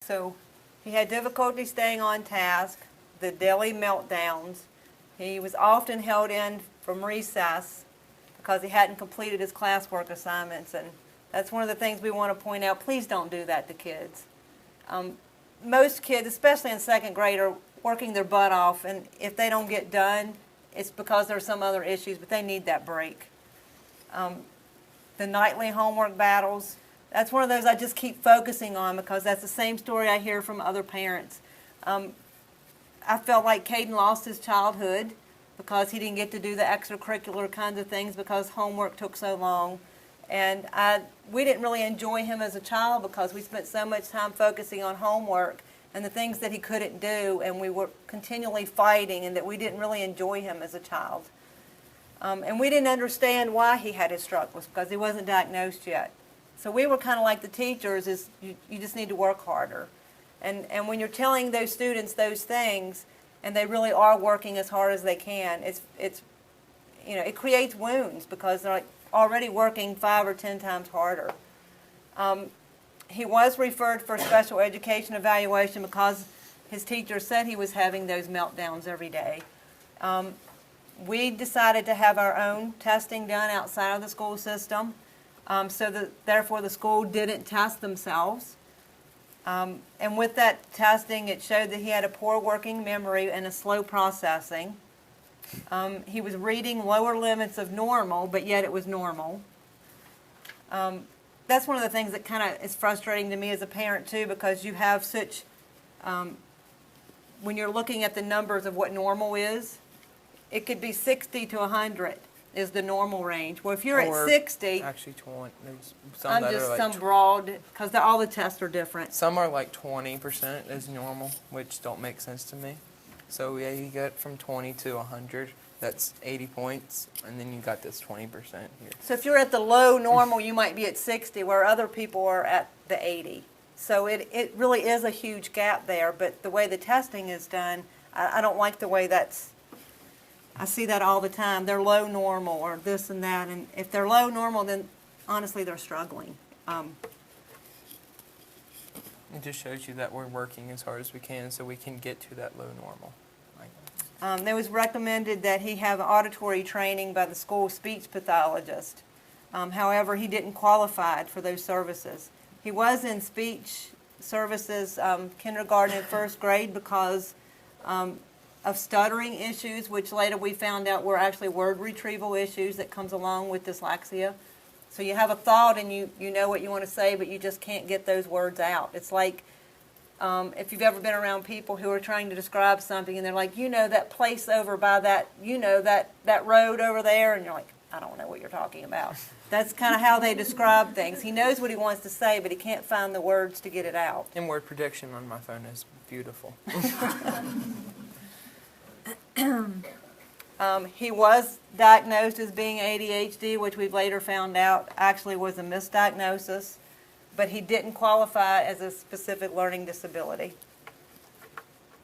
So he had difficulty staying on task, the daily meltdowns. He was often held in from recess because he hadn't completed his classwork assignments, and that's one of the things we want to point out. Please don't do that to kids. Most kids, especially in second grade, are working their butt off, and if they don't get done, it's because there's some other issues, but they need that break. The nightly homework battles, that's one of those I just keep focusing on because that's the same story I hear from other parents. I felt like Caden lost his childhood because he didn't get to do the extracurricular kinds of things because homework took so long. And we didn't really enjoy him as a child because we spent so much time focusing on homework and the things that he couldn't do, and we were continually fighting, and that we didn't really enjoy him as a child. And we didn't understand why he had his struggles because he wasn't diagnosed yet. So we were kind of like the teachers, is you just need to work harder. And when you're telling those students those things, and they really are working as hard as they can, it creates wounds because they're like already working 5 or 10 times harder. He was referred for special education evaluation because his teacher said he was having those meltdowns every day. We decided to have our own testing done outside of the school system, so that therefore the school didn't test themselves. And with that testing, it showed that he had a poor working memory and a slow processing. He was reading lower limits of normal, but yet it was normal. That's one of the things that kind of is frustrating to me as a parent too, because you have such, when you're looking at the numbers of what normal is, it could be 60 to 100 is the normal range. Well, if you're at 60, actually 20. There's some I'm that just are like some broad, because all the tests are different. some are like 20% is normal, which don't make sense to me. So yeah, you get from 20 to 100. That's 80 points, and then you got this 20% here. So if you're at the low normal, you might be at 60, where other people are at the 80. So it really is a huge gap there, but the way the testing is done, I don't like the way I see that all the time. They're low normal or this and that, and if they're low normal, then honestly they're struggling. It just shows you that we're working as hard as we can so we can get to that low normal. It was recommended that he have auditory training by the school speech pathologist. However, he didn't qualify for those services. He was in speech services kindergarten and first grade because of stuttering issues, which later we found out were actually word retrieval issues that comes along with dyslexia. So you have a thought and you know what you want to say, but you just can't get those words out. It's like if you've ever been around people who are trying to describe something and they're like, that place over by that, that road over there, and you're like, I don't know what you're talking about. That's kind of how they describe things. He knows what he wants to say, but he can't find the words to get it out. And word prediction on my phone is beautiful. He was diagnosed as being ADHD, which we've later found out actually was a misdiagnosis, but he didn't qualify as a specific learning disability.